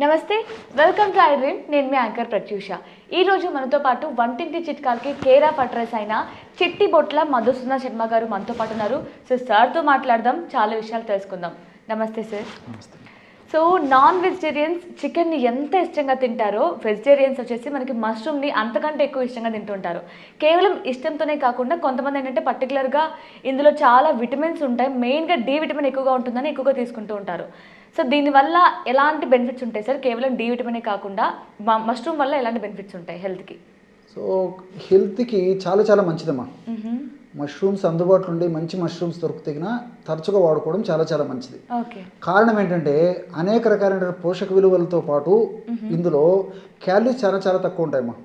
నమస్తే, welcome to I dream. నేను మీ anchor Pratyusha. ఈరోజు మనతో పాటు వంటింటి చిట్కాలకి కేర్ ఆఫ్ అడ్రస్ అయిన చిట్టి బొట్ల మధుసూదన శర్మ గారు మనతో పాటు ఉన్నారు. సో సార్తో మాట్లాడదాం, చాలా విషయాలు తెలుసుకుందాం. నమస్తే సార్. సో నాన్ వెజిటేరియన్స్ చికెన్ని ఎంత ఇష్టంగా తింటారో, వెజిటేరియన్స్ వచ్చేసి మనకి మష్రూమ్ని అంతకంటే ఎక్కువ ఇష్టంగా తింటుంటారు. కేవలం ఇష్టంతోనే కాకుండా కొంతమంది ఏంటంటే పర్టికులర్గా ఇందులో చాలా విటమిన్స్ ఉంటాయి, మెయిన్గా డి విటమిన్ ఎక్కువగా ఉంటుందని ఎక్కువగా తీసుకుంటూ ఉంటారు. సో దీనివల్ల ఎలాంటి బెనిఫిట్స్ ఉంటాయి సార్? కేవలం డి విటమినే కాకుండా మష్రూమ్ వల్ల ఎలాంటి బెనిఫిట్స్ ఉంటాయి హెల్త్కి? సో హెల్త్కి చాలా చాలా మంచిదమ్మా. మష్రూమ్స్ అందుబాటులో ఉండి మంచి మష్రూమ్స్ దొరికితేగిన తరచుగా వాడుకోవడం చాలా చాలా మంచిది. కారణం ఏంటంటే అనేక రకాలైన పోషక విలువలతో పాటు ఇందులో క్యాలరీస్ చాలా చాలా తక్కువ ఉంటాయమ్మా.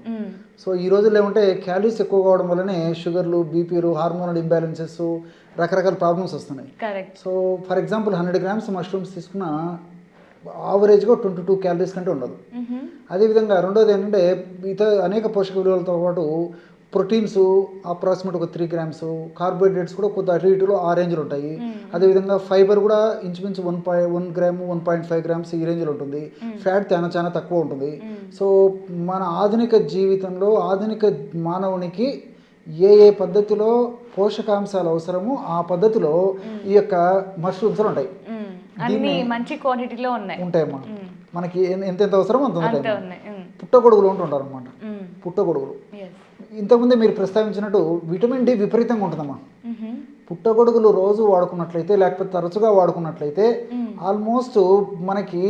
సో ఈ రోజుల్లో ఏమంటే క్యాలరీస్ ఎక్కువ కావడం వల్లనే షుగర్లు, బీపీలు, హార్మోనల్ ఇంబ్యాలెన్సెస్, రకరకాల ప్రాబ్లమ్స్ వస్తున్నాయి. So for example 100 grams mushrooms తీసుకున్న ఆవరేజ్గా 22 క్యాలరీస్ కంటే ఉండదు. అదేవిధంగా రెండోది ఏంటంటే అనేక పోషక విలువలతో పాటు ప్రోటీన్స్ అప్రాక్సిమేట్ ఒక 3 grams, కార్బోహైడ్రేట్స్ కూడా కొద్ది అటు ఇటులో ఆ రేంజ్లో ఉంటాయి. అదేవిధంగా ఫైబర్ కూడా ఇంచుమించు 1 gram, 1.5 grams ఈ రేంజ్లో ఉంటుంది. ఫ్యాట్ చాలా చాలా తక్కువ ఉంటుంది. సో మన ఆధునిక జీవితంలో ఆధునిక మానవునికి ఏ ఏ పద్ధతిలో పోషకాంశాలు అవసరమో ఆ పద్ధతిలో ఈ యొక్క మష్రూమ్స్ ఉంటాయి. అన్ని మంచి క్వాంటిటీలో ఉంటాయమ్మా. మనకి ఎంత అవసరమో అంత ఉంటాయి. పుట్టగొడుగులు ఉంటుంటారు అనమాట. పుట్టగొడుగులు ఇంతకుముందే మీరు ప్రస్తావించినట్టు విటమిన్ డి విపరీతంగా ఉంటుందమ్మా. పుట్టగొడుగులు రోజు వాడుకున్నట్లయితే లేకపోతే తరచుగా వాడుకున్నట్లయితే ఆల్మోస్ట్ మనకి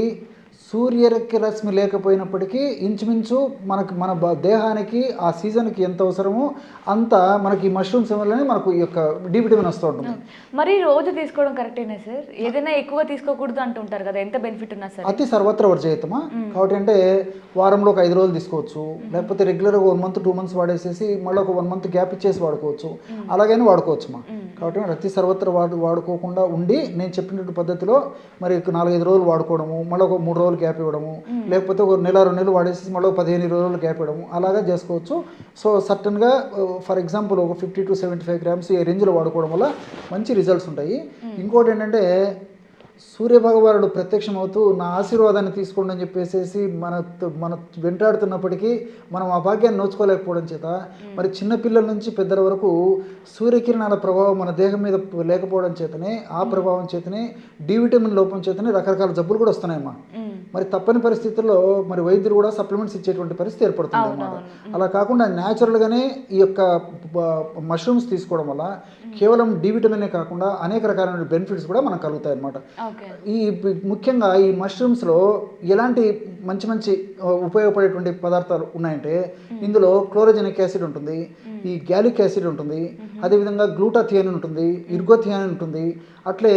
సూర్యరశ్మి లేకపోయినప్పటికీ ఇంచుమించు మన దేహానికి ఆ సీజన్కి ఎంత అవసరమో అంత మనకి మష్రూమ్స్ వల్లనే మనకు ఈ యొక్క డి విటమిన్ వస్తూ ఉంటుంది. మరి రోజు తీసుకోవడం కరెక్టేనా సార్? ఏదైనా ఎక్కువ తీసుకోకూడదు అంటుంటారు కదా, ఎంత బెనిఫిట్ ఉన్నా సార్? అతి సర్వత్ర వర్జయితమా. కాబట్టి అంటే వారంలో ఒక 5 రోజులు తీసుకోవచ్చు, లేకపోతే రెగ్యులర్గా 1 month 2 months వాడేసేసి మళ్ళీ ఒక 1 month గ్యాప్ ఇచ్చేసి వాడుకోవచ్చు, అలాగైనా వాడుకోవచ్చుమా. కాబట్టి అతి సర్వత్ర వాడుకోకుండా ఉండి నేను చెప్పినట్టు పద్ధతిలో మరి 4-5 రోజులు వాడుకోవడము, మళ్ళీ ఒక 3 రోజులు గ్యాప్ ఇవ్వడము, లేకపోతే ఒక నెల 2 నెలలు వాడేసి మళ్ళీ 15 రోజులు గ్యాప్ ఇవ్వడము, అలాగా చేసుకోవచ్చు. సో సర్టన్గా ఫర్ ఎగ్జాంపుల్ ఒక 50 to 75 grams ఈ రేంజ్లో వాడుకోవడం వల్ల మంచి రిజల్ట్స్ ఉంటాయి. ఇంకోటి ఏంటంటే సూర్యభగవానుడు ప్రత్యక్షమవుతూ నా ఆశీర్వాదాన్ని తీసుకోండి అని చెప్పేసి మన వెంటాడుతున్నప్పటికీ మనం ఆ భాగ్యాన్ని నోచుకోలేకపోవడం చేత మరి చిన్నపిల్లల నుంచి పెద్దల వరకు సూర్యకిరణాల ప్రభావం మన దేహం మీద లేకపోవడం చేతనే ఆ ప్రభావం చేతనే డి విటమిన్ లోపం చేతనే రకరకాల జబ్బులు కూడా వస్తున్నాయమ్మా. మరి తప్పని పరిస్థితుల్లో మరి వైద్యులు కూడా సప్లిమెంట్స్ ఇచ్చేటువంటి పరిస్థితి ఏర్పడుతుంది అన్నమాట. అలా కాకుండా న్యాచురల్గానే ఈ యొక్క మష్రూమ్స్ తీసుకోవడం వల్ల కేవలం డి విటమినే కాకుండా అనేక రకాలైన బెనిఫిట్స్ కూడా మనకు కలుగుతాయి అన్నమాట. ఈ ముఖ్యంగా ఈ మష్రూమ్స్లో ఎలాంటి మంచి మంచి ఉపయోగపడేటువంటి పదార్థాలు ఉన్నాయంటే ఇందులో క్లోరోజెనిక్ యాసిడ్ ఉంటుంది, ఈ గ్యాలిక్ యాసిడ్ ఉంటుంది, అదేవిధంగా గ్లూటాథియానిన్ ఉంటుంది, ఇర్గోథియానిన్ ఉంటుంది, అట్లే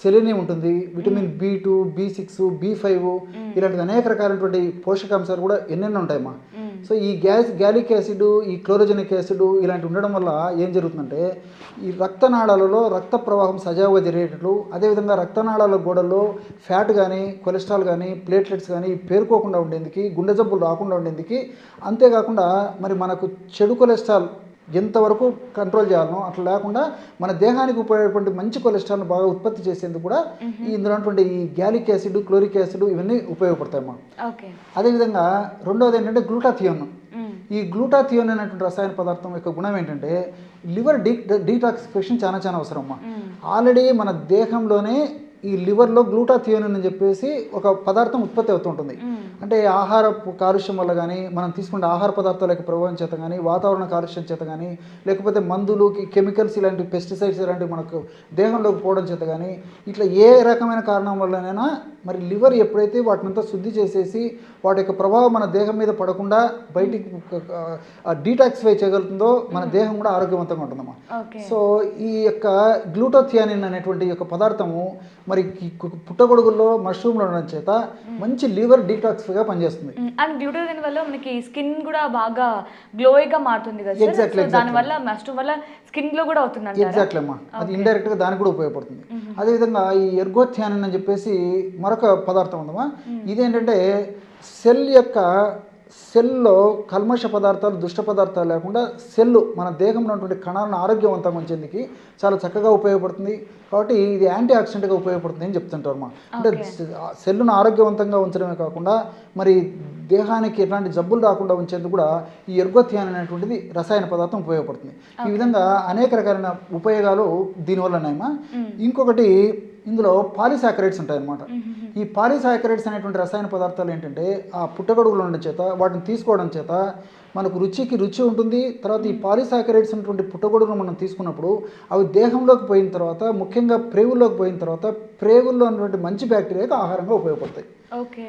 సెలీనియం ఉంటుంది, విటమిన్ B2, B6, B5 ఇలాంటి అనేక రకాలైనటువంటి పోషకాంశాలు కూడా ఎన్నెన్నో ఉంటాయమ్మా. సో ఈ గ్యాలిక్ యాసిడ్, ఈ క్లోరోజెనిక్ యాసిడ్ ఇలాంటివి ఉండడం వల్ల ఏం జరుగుతుందంటే ఈ రక్తనాళాలలో రక్త ప్రవాహం సజావుగా జరిగేటట్లు, అదేవిధంగా రక్తనాళాల గోడల్లో ఫ్యాట్ కానీ, కొలెస్ట్రాల్ కానీ, ప్లేట్లెట్స్ కానీ పేరుకోకుండా ఉండేందుకు, గుండె జబ్బులు రాకుండా ఉండేందుకు, అంతేకాకుండా మరి మనకు చెడు కొలెస్ట్రాల్ ఎంతవరకు కంట్రోల్ చేయాలనో అట్లా లేకుండా మన దేహానికి ఉపయోగపడే మంచి కొలెస్ట్రాల్ను బాగా ఉత్పత్తి చేసేందుకు కూడా ఇందులో ఉన్నటువంటి ఈ గ్యాలిక్ యాసిడ్, క్లోరిక్ యాసిడ్ ఇవన్నీ ఉపయోగపడతాయమ్మా. అదేవిధంగా రెండవది ఏంటంటే గ్లూటాథియోన్. ఈ గ్లూటాథియోన్ అనేటువంటి రసాయన పదార్థం యొక్క గుణం ఏంటంటే లివర్ డీటాక్సిఫికేషన్ చాలా చాలా అవసరం అమ్మా. ఆల్రెడీ మన దేహంలోనే ఈ లివర్లో గ్లూటాథియోనిన్ అని చెప్పేసి ఒక పదార్థం ఉత్పత్తి అవుతుంటుంది. అంటే ఆహార కాలుష్యం వల్ల కానీ, మనం తీసుకునే ఆహార పదార్థాల యొక్క ప్రభావం చేత కానీ, వాతావరణ కాలుష్యం చేత కానీ, లేకపోతే మందులు, కెమికల్స్ ఇలాంటి పెస్టిసైడ్స్ ఇలాంటివి మనకు దేహంలోకి పోవడం చేత కానీ, ఇట్లా ఏ రకమైన కారణం వల్లనైనా మరి లివర్ ఎప్పుడైతే వాటినంతా శుద్ధి చేసేసి వాటి యొక్క ప్రభావం మన దేహం మీద పడకుండా బయటికి డీటాక్సిఫై చేయగలుగుతుందో మన దేహం కూడా ఆరోగ్యవంతంగా ఉంటుందమ్మా. సో ఈ యొక్క గ్లూటాథియానిన్ అనేటువంటి యొక్క పదార్థము మరి పుట్టగొడుగుల్లో మష్రూమ్లో ఉండడం చేత మంచి లివర్ డీటాక్సిఫైగా పనిచేస్తుంది. అండ్ గ్లూటాథియానిన్ వల్ల మనకి స్కిన్ కూడా బాగా గ్లోయిగా మారుతుంది కదా. ఎగ్జాక్ట్లీ, దానివల్ల మష్రూమ్ వల్ల స్కిన్ గ్లో కూడా అవుతుంది. ఎగ్జాక్ట్లీ అమ్మా, అది ఇండైరెక్ట్గా దానికి కూడా ఉపయోగపడుతుంది. అదేవిధంగా ఈ ఎర్గోథియానిన్ అని చెప్పేసి మరొక పదార్థం ఉందమ్మా. ఇదేంటంటే సెల్ యొక్క సెల్లో కల్మష పదార్థాలు దుష్ట పదార్థాలు లేకుండా సెల్లు మన దేహంలో ఉన్నటువంటి కణాలను ఆరోగ్యవంతంగా ఉంచేందుకు చాలా చక్కగా ఉపయోగపడుతుంది. కాబట్టి ఇది యాంటీ ఆక్సిడెంట్గా ఉపయోగపడుతుంది అని చెప్తుంటారు మా. అంటే సెల్లును ఆరోగ్యవంతంగా ఉంచడమే కాకుండా మరి దేహానికి ఎట్లాంటి జబ్బులు రాకుండా ఉంచేందుకు కూడా ఈ ఎర్గోథియాన్ అనేటువంటిది రసాయన పదార్థం ఉపయోగపడుతుంది. ఈ విధంగా అనేక రకాలైన ఉపయోగాలు దీనివల్ల ఉన్నాయమ్మా. ఇంకొకటి ఇందులో పాలిసాకరైడ్స్ ఉంటాయన్నమాట. ఈ పాలిసాకరైడ్స్ అనేటువంటి రసాయన పదార్థాలు ఏంటంటే ఆ పుట్టగొడుగులు ఉండడం చేత వాటిని తీసుకోవడం చేత మనకు రుచి ఉంటుంది. తర్వాత ఈ పాలిసాకరైడ్స్ అనేటువంటి పుట్టగొడుగులు మనం తీసుకున్నప్పుడు అవి దేహంలోకి పోయిన తర్వాత ముఖ్యంగా ప్రేగుల్లోకి పోయిన తర్వాత ప్రేగుల్లో ఉన్నటువంటి మంచి బ్యాక్టీరియాకి ఆహారంగా ఉపయోగపడతాయి.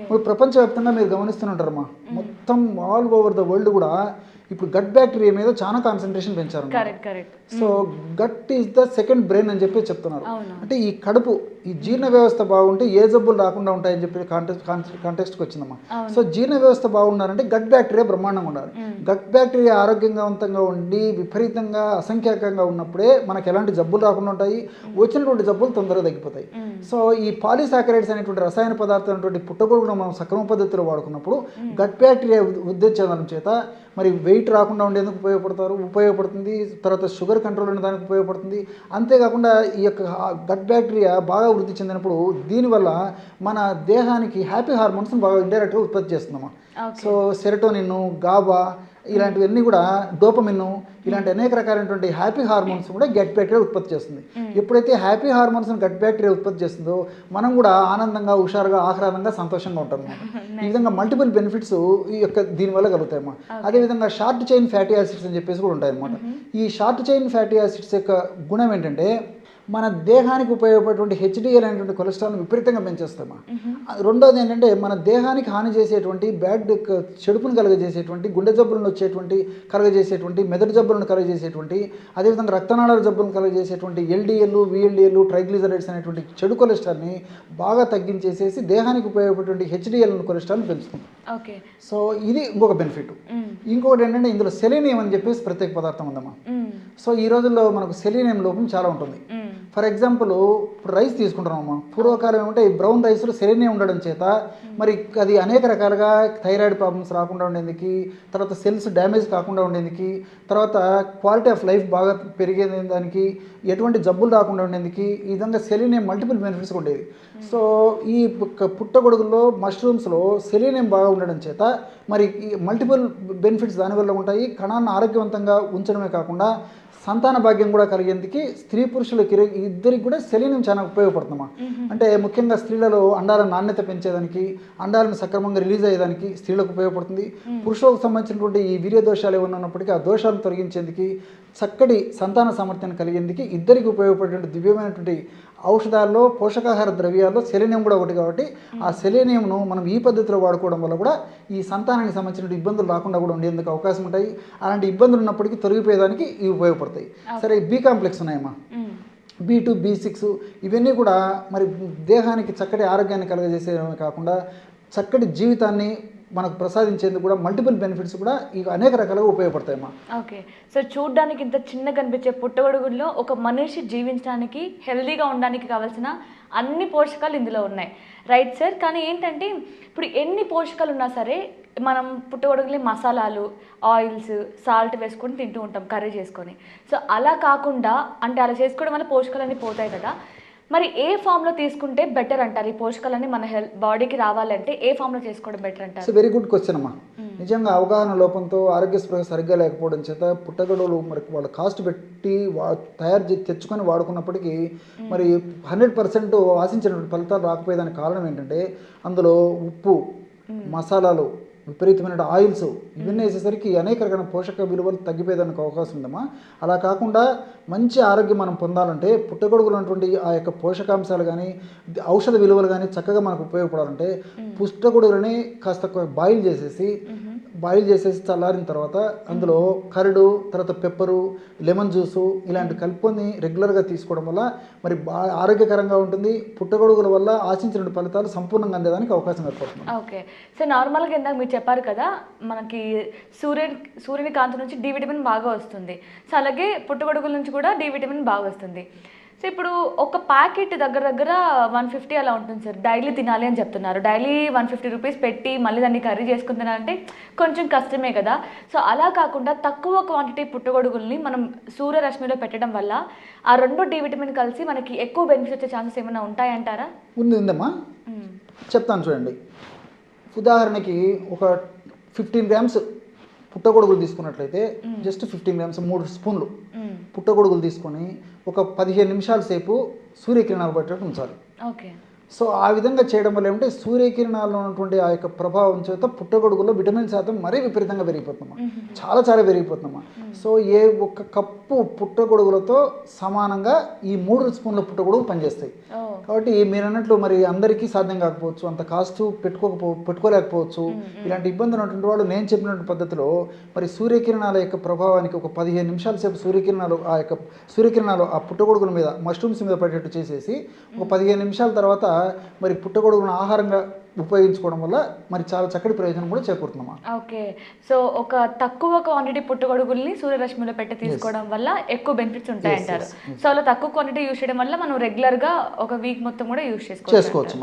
ఇప్పుడు ప్రపంచవ్యాప్తంగా మీరు గమనిస్తుంటారమ్మా, మొత్తం ఆల్ ఓవర్ ద వరల్డ్ కూడా ఇప్పుడు గట్ బ్యాక్టీరియా మీద చాలా కాన్సన్ట్రేషన్ పెంచారు. So gut is the second brain అని చెప్పి చెప్తున్నారు. అంటే ఈ కడుపు ఈ జీర్ణ వ్యవస్థ బాగుంటే ఏ జబ్బులు రాకుండా ఉంటాయని చెప్పి కాంటెక్స్ట్కి వచ్చిందమ్మా. సో జీర్ణ వ్యవస్థ బాగున్నారంటే గట్ బ్యాక్టీరియా బ్రహ్మాండంగా ఉండాలి. గట్ బ్యాక్టీరియా ఆరోగ్యవంతంగా ఉండి విపరీతంగా అసంఖ్యాకంగా ఉన్నప్పుడే మనకు ఎలాంటి జబ్బులు రాకుండా ఉంటాయి, వచ్చినటువంటి జబ్బులు తొందరగా తగ్గిపోతాయి. సో ఈ పాలిసాకరైడ్స్ అనేటువంటి రసాయన పదార్థం అనేటువంటి పుట్టగొడుగును మనం సక్రమ పద్ధతిలో వాడుకున్నప్పుడు గట్ బ్యాక్టీరియా వృద్ధి చెందడం చేత మరి వెయిట్ రాకుండా ఉండేందుకు ఉపయోగపడుతుంది. తర్వాత షుగర్ కంట్రోల్ అనే దానికి ఉపయోగపడుతుంది. అంతేకాకుండా ఈ యొక్క గట్ బ్యాక్టీరియా బాగా వృద్ధి చెందినప్పుడు దీనివల్ల మన దేహానికి హ్యాపీ హార్మోన్స్ని బాగా ఇండైరెక్ట్గా ఉత్పత్తి చేస్తున్నామా. సో సెరటోనిన్, గాబా ఇలాంటివన్నీ కూడా, డోపమిన్ ఇలాంటి అనేక రకాలైనటువంటి హ్యాపీ హార్మోన్స్ కూడా గట్ బ్యాక్టీరియా ఉత్పత్తి చేస్తుంది. ఎప్పుడైతే హ్యాపీ హార్మోన్స్ని గట్ బ్యాక్టీరియా ఉత్పత్తి చేస్తుందో మనం కూడా ఆనందంగా, హుషారుగా, ఆహ్లాదంగా, సంతోషంగా ఉంటాం. ఈ విధంగా మల్టిపుల్ బెనిఫిట్స్ ఈ యొక్క దీనివల్ల కలుగుతాయమ్మా. అదేవిధంగా షార్ట్ చైన్ ఫ్యాటీ యాసిడ్స్ అని చెప్పేసి కూడా ఉంటాయన్నమాట. ఈ షార్ట్ చైన్ ఫ్యాటీ యాసిడ్స్ యొక్క గుణం ఏంటంటే మన దేహానికి ఉపయోగపడేటువంటి HDL అనేటువంటి కొలెస్ట్రాల్ని విపరీతంగా పెంచేస్తామా. రెండోది ఏంటంటే మన దేహానికి హాని చేసేటువంటి చెడుపును కలుగజేసేటువంటి, గుండె జబ్బులను కలుగజేసేటువంటి, మెదడు జబ్బులను కలుగజేసేటువంటి, అదేవిధంగా రక్తనాళాల జబ్బులను కలుగజేసేటువంటి LDL, VLDL, ట్రైగ్లిజరైడ్స్ అనేటువంటి చెడు కొలెస్ట్రాల్ని బాగా తగ్గించేసేసి దేహానికి ఉపయోగపడేటువంటి HDL కొలెస్ట్రాల్ని పెంచుతుంది. సో ఇది ఇంకొక బెనిఫిట్. ఇంకొకటి ఏంటంటే ఇందులో సెలీనియం అని చెప్పేసి ప్రత్యేక పదార్థం ఉందమ్మా. సో ఈ రోజుల్లో మనకు సెలీనియం లోపం చాలా ఉంటుంది. ఫర్ ఎగ్జాంపుల్ ఇప్పుడు రైస్ తీసుకుంటున్నామమ్మా. పూర్వకాలం ఏమంటే ఈ బ్రౌన్ రైస్లో సెలీనియం ఉండడం చేత మరి అది అనేక రకాలుగా థైరాయిడ్ ప్రాబ్లమ్స్ రాకుండా ఉండేందుకు, తర్వాత సెల్స్ డ్యామేజ్ కాకుండా ఉండేందుకు, తర్వాత క్వాలిటీ ఆఫ్ లైఫ్ బాగా పెరిగేది, దానికి ఎటువంటి జబ్బులు రాకుండా ఉండేందుకు ఈ విధంగా సెలీనియం మల్టిపుల్ బెనిఫిట్స్ ఉండేది. సో ఈ పుట్టగొడుగుల్లో, మష్రూమ్స్లో సెలీనియం బాగా ఉండడం చేత మరి ఈ మల్టిపుల్ బెనిఫిట్స్ దానివల్ల ఉంటాయి. కణాలను ఆరోగ్యవంతంగా ఉంచడమే కాకుండా సంతాన భాగ్యం కూడా కలిగేందుకు స్త్రీ పురుషులకి ఇద్దరికి కూడా సెలీనియం చాలా ఉపయోగపడుతుందమ్మా. అంటే ముఖ్యంగా స్త్రీలలో అండాల నాణ్యత పెంచేదానికి, అండాలను సక్రమంగా రిలీజ్ అయ్యేదానికి స్త్రీలకు ఉపయోగపడుతుంది. పురుషులకు సంబంధించినటువంటి ఈ వీర్య దోషాలు ఏమైనా ఉన్నప్పటికీ ఆ దోషాలను తొలగించేందుకు, చక్కటి సంతాన సామర్థ్యాన్ని కలిగేందుకు ఇద్దరికి ఉపయోగపడేటువంటి దివ్యమైనటువంటి ఔషధాల్లో, పోషకాహార ద్రవ్యాల్లో సెలీనియం కూడా ఒకటి. కాబట్టి ఆ సెలీనియంను మనం ఈ పద్ధతిలో వాడుకోవడం వల్ల కూడా ఈ సంతానానికి సంబంధించిన ఇబ్బందులు రాకుండా కూడా ఉండేందుకు అవకాశం ఉంటాయి. అలాంటి ఇబ్బందులు ఉన్నప్పటికీ తొలగిపోయేదానికి ఇవి ఉపయోగపడతాయి. సరే, బి కాంప్లెక్స్ ఉన్నాయమ్మా, B2, B6 ఇవన్నీ కూడా మరి దేహానికి చక్కటి ఆరోగ్యాన్ని కలుగజేసేవే కాకుండా చక్కటి జీవితాన్ని మనకు ప్రసాదించేందుకు కూడా మల్టిపుల్ బెనిఫిట్స్ కూడా ఈ అనేక రకాలుగా ఉపయోగపడతాయమ్మా. ఓకే, సో చూడ్డానికి ఇంత చిన్నగా కనిపించే పుట్టగొడుగుల్లో ఒక మనిషి జీవించడానికి, హెల్దీగా ఉండడానికి కావాల్సిన అన్ని పోషకాలు ఇందులో ఉన్నాయి, రైట్ సార్? కానీ ఏంటంటే ఇప్పుడు ఎన్ని పోషకాలు ఉన్నా సరే మనం పుట్టగొడుగుని మసాలాలు, ఆయిల్స్, సాల్ట్ వేసుకొని తింటూ ఉంటాం కర్రీ చేసుకొని. సో అలా కాకుండా, అంటే అలా చేసుకోవడం వల్ల పోషకాలన్నీ పోతాయి కదా, మరి ఏ ఫామ్లో తీసుకుంటే బెటర్ అంటారు? ఈ పోషకాలన్నీ మన బాడీకి రావాలంటే ఏ ఫామ్లో చేసుకోవడం బెటర్ అంటారు? వెరీ గుడ్ క్వశ్చన్ అమ్మా. నిజంగా అవగాహన లోపంతో, ఆరోగ్య స్పృహ సరిగ్గా లేకపోవడం చేత పుట్టగొడుగులు మరి వాళ్ళ కాస్ట్ పెట్టి తెచ్చుకొని వాడుకున్నప్పటికీ మరి 100% ఆశించినటువంటి ఫలితాలు రాకపోయేదానికి కారణం ఏంటంటే అందులో ఉప్పు, మసాలాలు, విపరీతమైన ఆయిల్స్ ఇవన్నీ వేసేసరికి అనేక రకాల పోషక విలువలు తగ్గిపోయేదానికి అవకాశం ఉందమ్మా. అలా కాకుండా మంచి ఆరోగ్యం మనం పొందాలంటే పుట్టగొడుగులు ఉన్నటువంటి ఆ యొక్క పోషకాంశాలు కానీ, ఔషధ విలువలు కానీ చక్కగా మనకు ఉపయోగపడాలంటే పుట్టగొడుగులని కాస్త బాయిల్ చేసేసి చల్లారిన తర్వాత అందులో కరడు, తర్వాత పెప్పరు, లెమన్ జ్యూసు ఇలాంటి కలుపుకొని రెగ్యులర్గా తీసుకోవడం వల్ల మరి ఆరోగ్యకరంగా ఉంటుంది. పుట్టగొడుగుల వల్ల ఆశించిన ఫలితాలు సంపూర్ణంగా అందేదానికి అవకాశం ఏర్పడుతుంది. ఓకే, సో నార్మల్గా ఇందాక మీరు చెప్పారు కదా, మనకి సూర్యుని కాంతి నుంచి డి విటమిన్ బాగా వస్తుంది. సో అలాగే పుట్టగొడుగుల నుంచి కూడా డి విటమిన్ బాగా వస్తుంది. సో ఇప్పుడు ఒక ప్యాకెట్ దగ్గర దగ్గర 150 అలా ఉంటుంది సార్. డైలీ తినాలి అని చెప్తున్నారు. డైలీ 150 రూపీస్ పెట్టి మళ్ళీ దాన్ని కర్రీ చేసుకుంటున్నారంటే కొంచెం కష్టమే కదా. సో అలా కాకుండా తక్కువ క్వాంటిటీ పుట్టగొడుగుల్ని మనం సూర్యరశ్మిలో పెట్టడం వల్ల ఆ 2 డి విటమిన్ కలిసి మనకి ఎక్కువ బెనిఫిట్స్ వచ్చే ఛాన్సెస్ ఏమైనా ఉంటాయంటారా? ఉందమ్మా, చెప్తాను చూడండి. ఉదాహరణకి ఒక 15 గ్రామ్స్ పుట్టగొడుగులు తీసుకున్నట్లయితే జస్ట్ 15 గ్రామ్స్ 3 స్పూన్లు పుట్టగొడుగులు తీసుకొని ఒక 15 నిమిషాల సేపు సూర్యకిరణాలు పట్టేట్టు ఉంచాలి. ఓకే. సో ఆ విధంగా చేయడం వల్ల ఏమంటే సూర్యకిరణాల్లో ఉన్నటువంటి ఆ యొక్క ప్రభావం చేత పుట్టగొడుగులో విటమిన్ శాతం మరీ విపరీతంగా పెరిగిపోతుందమ్మా, చాలా చాలా పెరిగిపోతుందమ్మా. సో ఏ ఒక్క కప్పు పుట్టగొడుగులతో సమానంగా ఈ 3 స్పూన్ల పుట్టగొడుగు పనిచేస్తాయి. కాబట్టి మీరు అన్నట్లు మరి అందరికీ సాధ్యం కాకపోవచ్చు, అంత కాస్ట్ పెట్టుకోలేకపోవచ్చు. ఇలాంటి ఇబ్బందులు ఉన్నటువంటి వాళ్ళు నేను చెప్పినటువంటి పద్ధతిలో మరి సూర్యకిరణాల యొక్క ప్రభావానికి ఒక 15 నిమిషాల సేపు సూర్యకిరణాలు ఆ పుట్టగొడుగుల మీద మష్రూమ్స్ మీద పడేటట్టు చేసేసి ఒక 15 నిమిషాల తర్వాత మరి పుట్టగొడుగులను ఆహారంగా ఉపయోగించుకోవడం వల్ల మరి చాలా చక్కటి ప్రయోజనం కూడా చేకూరుతుందమ్మా. ఓకే. సో ఒక తక్కువ క్వాంటిటీ పుట్టగొడుగుల్ని సూర్యరశ్మిలో పెట్టి తీసుకోవడం వల్ల ఎక్కువ బెనిఫిట్స్ ఉంటాయంటారు. సో అలా తక్కువ క్వాంటిటీ యూస్ చేయడం వల్ల మనం రెగ్యులర్ గా ఒక వీక్ మొత్తం కూడా యూస్ చేసుకోవచ్చు.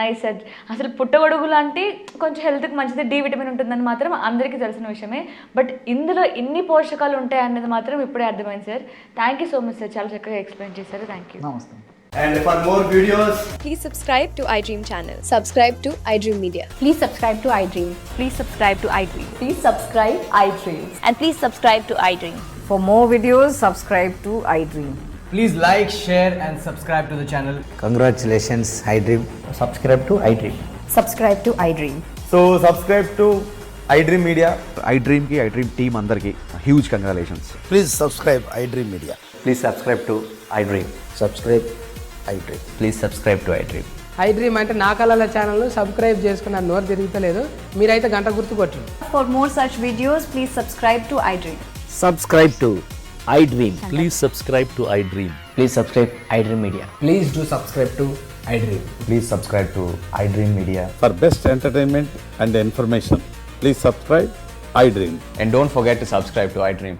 Nice sir. అసలు పుట్టగొడుగులు అంటే కొంచెం హెల్త్ కి మంచిది, డి విటమిన్ ఉంటుందని మాత్రం అందరికీ తెలిసిన విషయమే. బట్ ఇందులో ఇన్ని పోషకాలు ఉంటాయి అనేది మాత్రం ఇప్పుడే అర్థమైంది sir. Thank you so much sir, చాలా చక్కగా ఎక్స్ప్లెయిన్ చేశారు. Thank you. నమస్తే. And for more videos, please subscribe to iDream channel. Subscribe to iDream Media. Please subscribe to iDream. Please subscribe to iDream. Please subscribe iDream. And please subscribe to iDream. For more videos, subscribe to iDream. please like, share and subscribe to the channel. Congratulations, iDream. Subscribe to iDream. Subscribe to iDream. So subscribe to iDream Media. iDream ki iDream team andarki huge congratulations. Please subscribe iDream Media. Please subscribe to iDream. Subscribe iDream. Please subscribe to iDream. iDream అంటే నా కళల ఛానల్ను subscribe చేసుకున్న నోరు తిరుగుతలేదు, మీరైతే గంట గుర్తు కొట్టండి. For more such videos, please subscribe to iDream. Subscribe to iDream. Please subscribe to iDream. Please subscribe iDream Media. Please do subscribe to iDream. Please subscribe to iDream Media. For best entertainment and information, please subscribe iDream. And don't forget to subscribe to iDream.